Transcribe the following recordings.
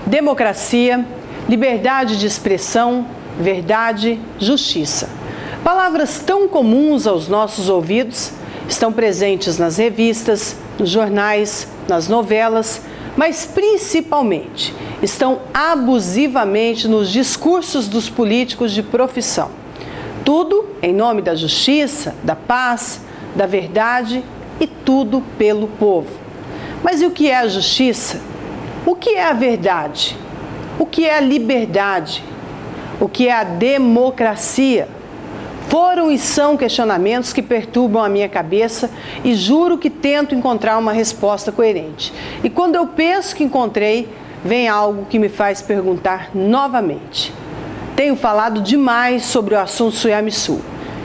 democracia, liberdade de expressão, verdade, justiça. Palavras tão comuns aos nossos ouvidos, estão presentes nas revistas, nos jornais, nas novelas, mas principalmente estão abusivamente nos discursos dos políticos de profissão. Tudo em nome da justiça, da paz, da verdade e tudo pelo povo. Mas e o que é a justiça? O que é a verdade? O que é a liberdade? O que é a democracia? Foram e são questionamentos que perturbam a minha cabeça e juro que tento encontrar uma resposta coerente. E quando eu penso que encontrei, vem algo que me faz perguntar novamente. Tenho falado demais sobre o assunto Suiamiçu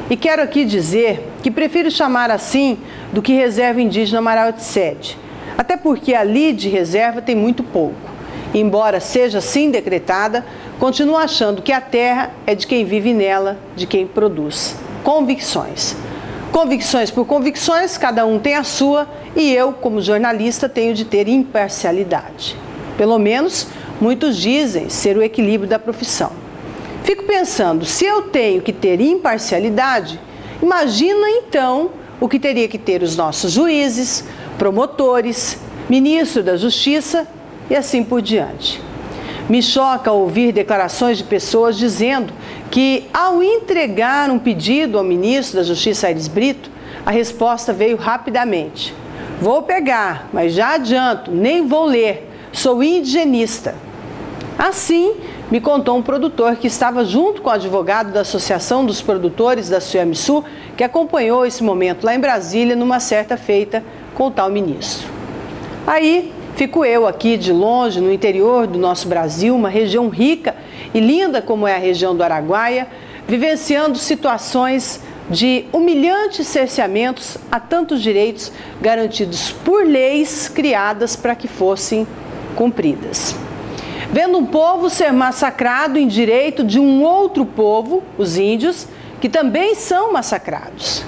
e quero aqui dizer que prefiro chamar assim do que reserva indígena Marautsede, até porque ali de reserva tem muito pouco. Embora seja assim decretada, continuo achando que a terra é de quem vive nela, de quem produz. Convicções. Convicções por convicções, cada um tem a sua e eu, como jornalista, tenho de ter imparcialidade. Pelo menos, muitos dizem ser o equilíbrio da profissão. Fico pensando, se eu tenho que ter imparcialidade, imagina então o que teria que ter os nossos juízes, promotores, ministro da Justiça e assim por diante. Me choca ouvir declarações de pessoas dizendo que, ao entregar um pedido ao ministro da Justiça, Aires Brito, a resposta veio rapidamente. Vou pegar, mas já adianto, nem vou ler, sou indigenista. Assim, me contou um produtor que estava junto com o advogado da Associação dos Produtores da Suiamiçu, que acompanhou esse momento lá em Brasília, numa certa feita com o tal ministro. Aí, fico eu aqui de longe, no interior do nosso Brasil, uma região rica e linda como é a região do Araguaia, vivenciando situações de humilhantes cerceamentos a tantos direitos garantidos por leis criadas para que fossem cumpridas. Vendo um povo ser massacrado em direito de um outro povo, os índios, que também são massacrados.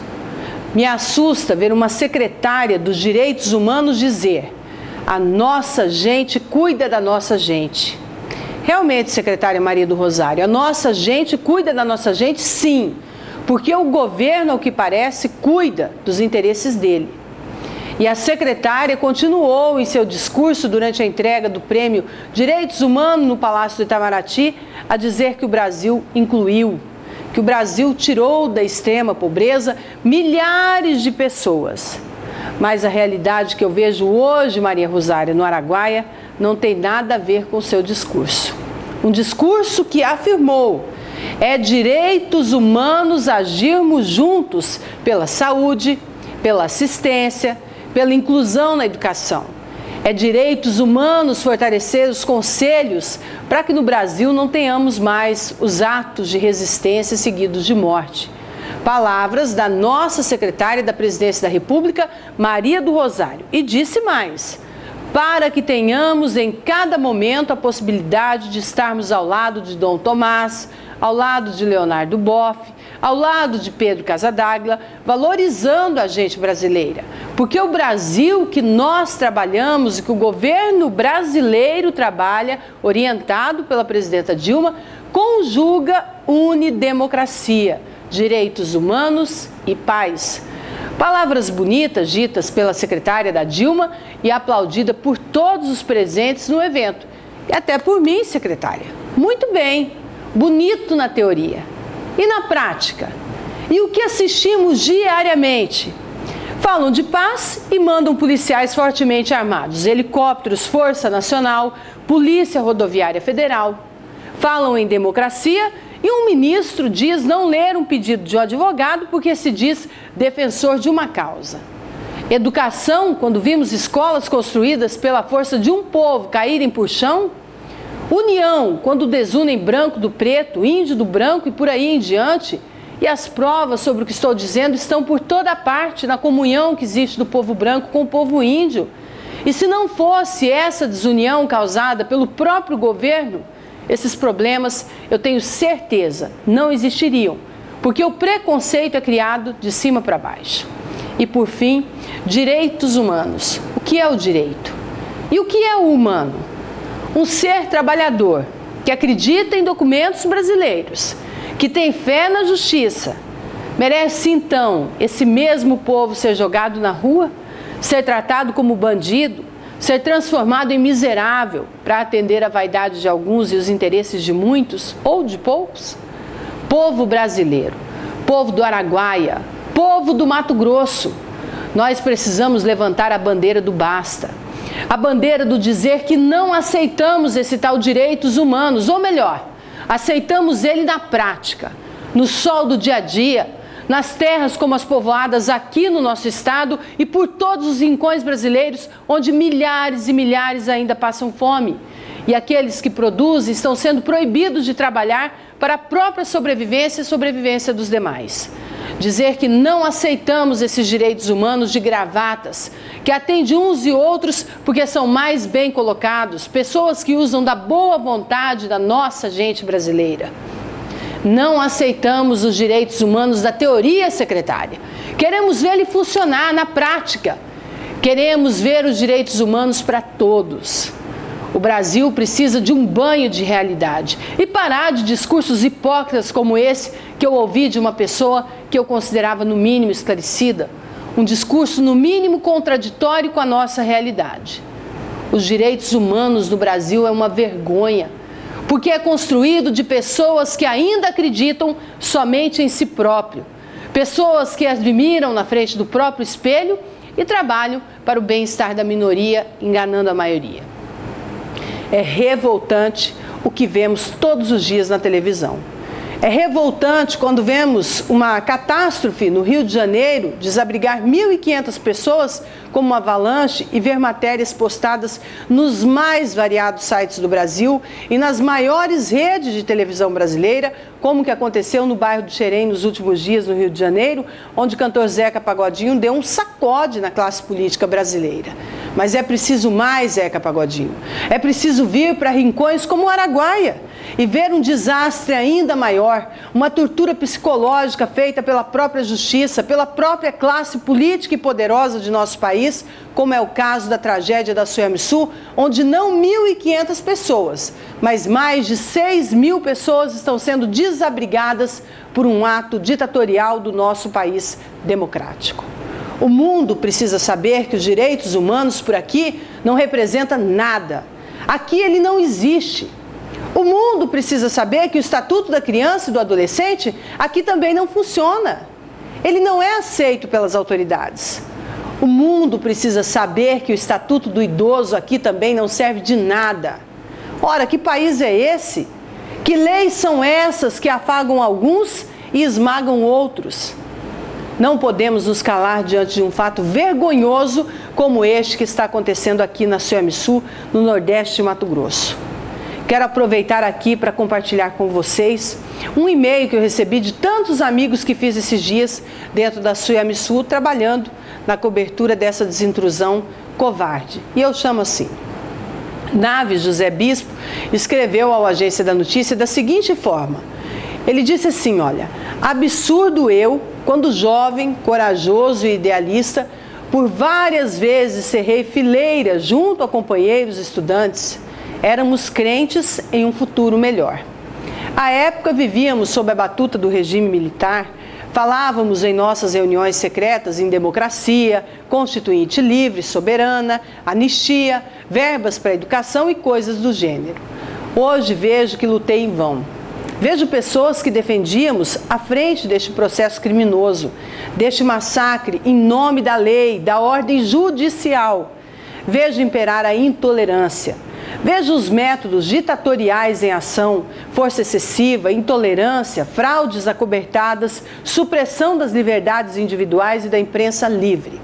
Me assusta ver uma secretária dos Direitos Humanos dizer: a nossa gente cuida da nossa gente. Realmente, secretária Maria do Rosário, a nossa gente cuida da nossa gente, sim, porque o governo, ao que parece, cuida dos interesses dele. E a secretária continuou em seu discurso durante a entrega do prêmio Direitos Humanos no Palácio do Itamaraty a dizer que o Brasil incluiu, que o Brasil tirou da extrema pobreza milhares de pessoas. Mas a realidade que eu vejo hoje, Maria Rosária, no Araguaia, não tem nada a ver com o seu discurso. Um discurso que afirmou: é direitos humanos agirmos juntos pela saúde, pela assistência, pela inclusão na educação. É direitos humanos fortalecer os conselhos para que no Brasil não tenhamos mais os atos de resistência seguidos de morte. Palavras da nossa secretária da Presidência da República, Maria do Rosário. E disse mais: para que tenhamos em cada momento a possibilidade de estarmos ao lado de Dom Tomás, ao lado de Leonardo Boff, ao lado de Pedro Casadaglia, valorizando a gente brasileira. Porque o Brasil que nós trabalhamos e que o governo brasileiro trabalha, orientado pela presidenta Dilma, conjuga unidemocracia, direitos humanos e paz. Palavras bonitas ditas pela secretária da Dilma e aplaudida por todos os presentes no evento. E até por mim, secretária. Muito bem, bonito na teoria. E na prática? E o que assistimos diariamente? Falam de paz e mandam policiais fortemente armados, helicópteros, Força Nacional, Polícia Rodoviária Federal. Falam em democracia e um ministro diz não ler um pedido de um advogado porque se diz defensor de uma causa. Educação, quando vimos escolas construídas pela força de um povo caírem por chão. União, quando desunem branco do preto, índio do branco e por aí em diante. E as provas sobre o que estou dizendo estão por toda parte na comunhão que existe do povo branco com o povo índio. E se não fosse essa desunião causada pelo próprio governo, esses problemas, eu tenho certeza, não existiriam, porque o preconceito é criado de cima para baixo. E por fim, direitos humanos. O que é o direito? E o que é o humano? Um ser trabalhador, que acredita em documentos brasileiros, que tem fé na justiça, merece então esse mesmo povo ser jogado na rua, ser tratado como bandido, ser transformado em miserável para atender à vaidade de alguns e os interesses de muitos ou de poucos? Povo brasileiro, povo do Araguaia, povo do Mato Grosso, nós precisamos levantar a bandeira do basta. A bandeira do dizer que não aceitamos esse tal direitos humanos, ou melhor, aceitamos ele na prática, no sol do dia a dia, nas terras como as povoadas aqui no nosso estado e por todos os rincões brasileiros onde milhares e milhares ainda passam fome. E aqueles que produzem estão sendo proibidos de trabalhar para a própria sobrevivência e sobrevivência dos demais. Dizer que não aceitamos esses direitos humanos de gravatas, que atendem uns e outros porque são mais bem colocados, pessoas que usam da boa vontade da nossa gente brasileira. Não aceitamos os direitos humanos da teoria, secretária. Queremos ver ele funcionar na prática. Queremos ver os direitos humanos para todos. O Brasil precisa de um banho de realidade e parar de discursos hipócritas como esse que eu ouvi de uma pessoa que eu considerava no mínimo esclarecida, um discurso no mínimo contraditório com a nossa realidade. Os direitos humanos no Brasil é uma vergonha, porque é construído de pessoas que ainda acreditam somente em si próprio, pessoas que admiram na frente do próprio espelho e trabalham para o bem-estar da minoria, enganando a maioria. É revoltante o que vemos todos os dias na televisão. É revoltante quando vemos uma catástrofe no Rio de Janeiro desabrigar 1.500 pessoas como uma avalanche e ver matérias postadas nos mais variados sites do Brasil e nas maiores redes de televisão brasileira, como que aconteceu no bairro do Xerém nos últimos dias no Rio de Janeiro, onde o cantor Zeca Pagodinho deu um sacode na classe política brasileira. Mas é preciso mais, Zeca Pagodinho. É preciso vir para rincões como o Araguaia e ver um desastre ainda maior, uma tortura psicológica feita pela própria justiça, pela própria classe política e poderosa de nosso país, como é o caso da tragédia da Suamiçu, onde não 1.500 pessoas, mas mais de 6.000 pessoas estão sendo desabrigadas por um ato ditatorial do nosso país democrático. O mundo precisa saber que os direitos humanos por aqui não representam nada. Aqui ele não existe. O mundo precisa saber que o Estatuto da Criança e do Adolescente aqui também não funciona. Ele não é aceito pelas autoridades. O mundo precisa saber que o Estatuto do Idoso aqui também não serve de nada. Ora, que país é esse? Que leis são essas que afagam alguns e esmagam outros? Não podemos nos calar diante de um fato vergonhoso como este que está acontecendo aqui na Suamiçu, no Nordeste de Mato Grosso. Quero aproveitar aqui para compartilhar com vocês um e-mail que eu recebi de tantos amigos que fiz esses dias dentro da Suamiçu, trabalhando na cobertura dessa desintrusão covarde. E eu chamo assim. Naves José Bispo escreveu ao Agência da Notícia da seguinte forma. Ele disse assim, olha, absurdo eu, quando jovem, corajoso e idealista, por várias vezes cerrei fileira junto a companheiros estudantes, éramos crentes em um futuro melhor. À época vivíamos sob a batuta do regime militar, falávamos em nossas reuniões secretas em democracia, constituinte livre, soberana, anistia, verbas para a educação e coisas do gênero. Hoje vejo que lutei em vão. Vejo pessoas que defendíamos à frente deste processo criminoso, deste massacre em nome da lei, da ordem judicial. Vejo imperar a intolerância. Vejo os métodos ditatoriais em ação, força excessiva, intolerância, fraudes acobertadas, supressão das liberdades individuais e da imprensa livre.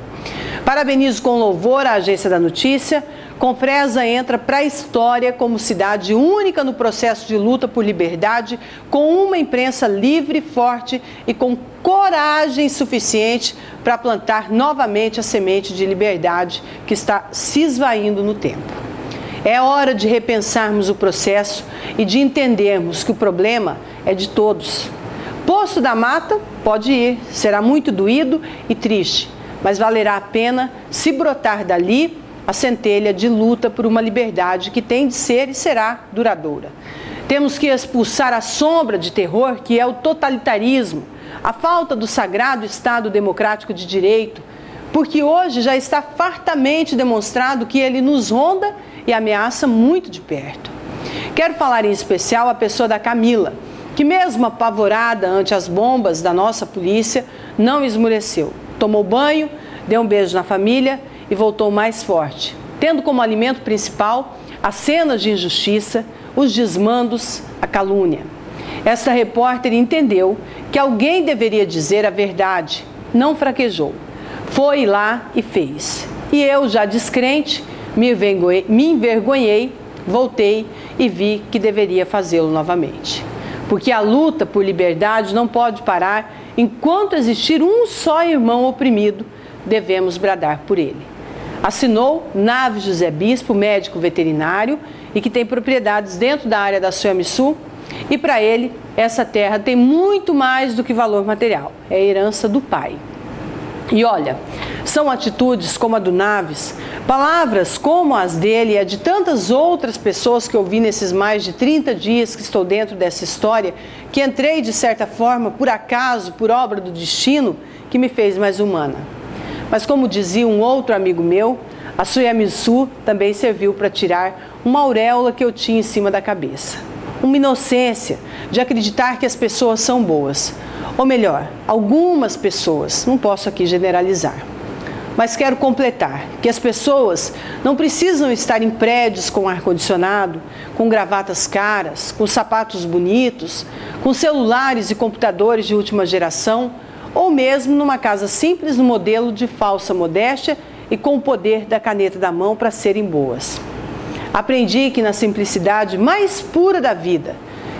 Parabenizo com louvor a Agência da Notícia. Confresa entra para a história como cidade única no processo de luta por liberdade, com uma imprensa livre, forte e com coragem suficiente para plantar novamente a semente de liberdade que está se esvaindo no tempo. É hora de repensarmos o processo e de entendermos que o problema é de todos. Poço da Mata pode ir, será muito doído e triste, mas valerá a pena se brotar dali a centelha de luta por uma liberdade que tem de ser e será duradoura. Temos que expulsar a sombra de terror que é o totalitarismo, a falta do sagrado Estado democrático de direito, porque hoje já está fartamente demonstrado que ele nos ronda e ameaça muito de perto. Quero falar em especial a pessoa da Camila, que mesmo apavorada ante as bombas da nossa polícia, não esmureceu. Tomou banho, deu um beijo na família e voltou mais forte, tendo como alimento principal as cenas de injustiça, os desmandos, a calúnia. Esta repórter entendeu que alguém deveria dizer a verdade, não fraquejou. Foi lá e fez. E eu, já descrente, me envergonhei, voltei e vi que deveria fazê-lo novamente. Porque a luta por liberdade não pode parar enquanto existir um só irmão oprimido, devemos bradar por ele. Assinou Naves José Bispo, médico veterinário e que tem propriedades dentro da área da Suamiçu, e para ele essa terra tem muito mais do que valor material, é a herança do pai. E olha, são atitudes como a do Naves, palavras como as dele e a de tantas outras pessoas que eu vi nesses mais de 30 dias que estou dentro dessa história, que entrei de certa forma, por acaso, por obra do destino, que me fez mais humana. Mas como dizia um outro amigo meu, a Suamiçu também serviu para tirar uma auréola que eu tinha em cima da cabeça. Uma inocência de acreditar que as pessoas são boas. Ou melhor, algumas pessoas, não posso aqui generalizar. Mas quero completar que as pessoas não precisam estar em prédios com ar-condicionado, com gravatas caras, com sapatos bonitos, com celulares e computadores de última geração, ou mesmo numa casa simples no modelo de falsa modéstia e com o poder da caneta da mão para serem boas. Aprendi que na simplicidade mais pura da vida,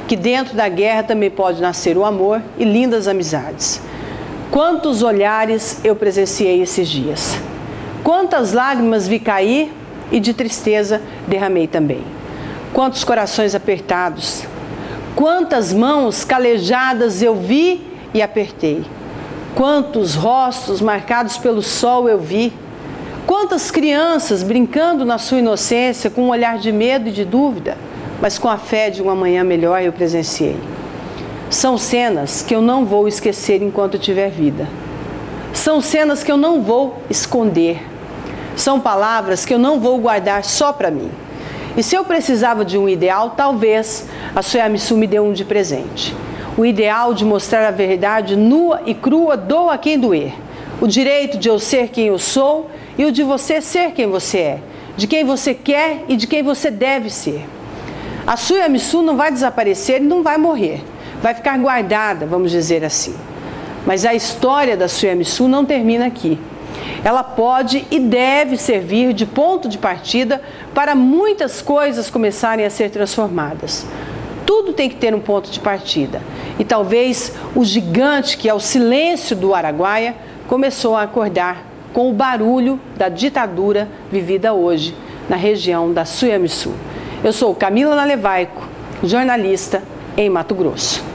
que dentro da guerra também pode nascer o amor e lindas amizades. Quantos olhares eu presenciei esses dias. Quantas lágrimas vi cair e de tristeza derramei também. Quantos corações apertados. Quantas mãos calejadas eu vi e apertei. Quantos rostos marcados pelo sol eu vi. Quantas crianças brincando na sua inocência com um olhar de medo e de dúvida, mas com a fé de uma manhã melhor eu presenciei. São cenas que eu não vou esquecer enquanto tiver vida. São cenas que eu não vou esconder. São palavras que eu não vou guardar só para mim. E se eu precisava de um ideal, talvez a Suamiçu me deu um de presente. O ideal de mostrar a verdade nua e crua, doa quem doer. O direito de eu ser quem eu sou e o de você ser quem você é. De quem você quer e de quem você deve ser. A Suamiçu não vai desaparecer e não vai morrer. Vai ficar guardada, vamos dizer assim. Mas a história da Suamiçu não termina aqui. Ela pode e deve servir de ponto de partida para muitas coisas começarem a ser transformadas. Tudo tem que ter um ponto de partida. E talvez o gigante, que é o silêncio do Araguaia, começou a acordar com o barulho da ditadura vivida hoje na região da Suamiçu. Eu sou Camila Nalevaico, jornalista em Mato Grosso.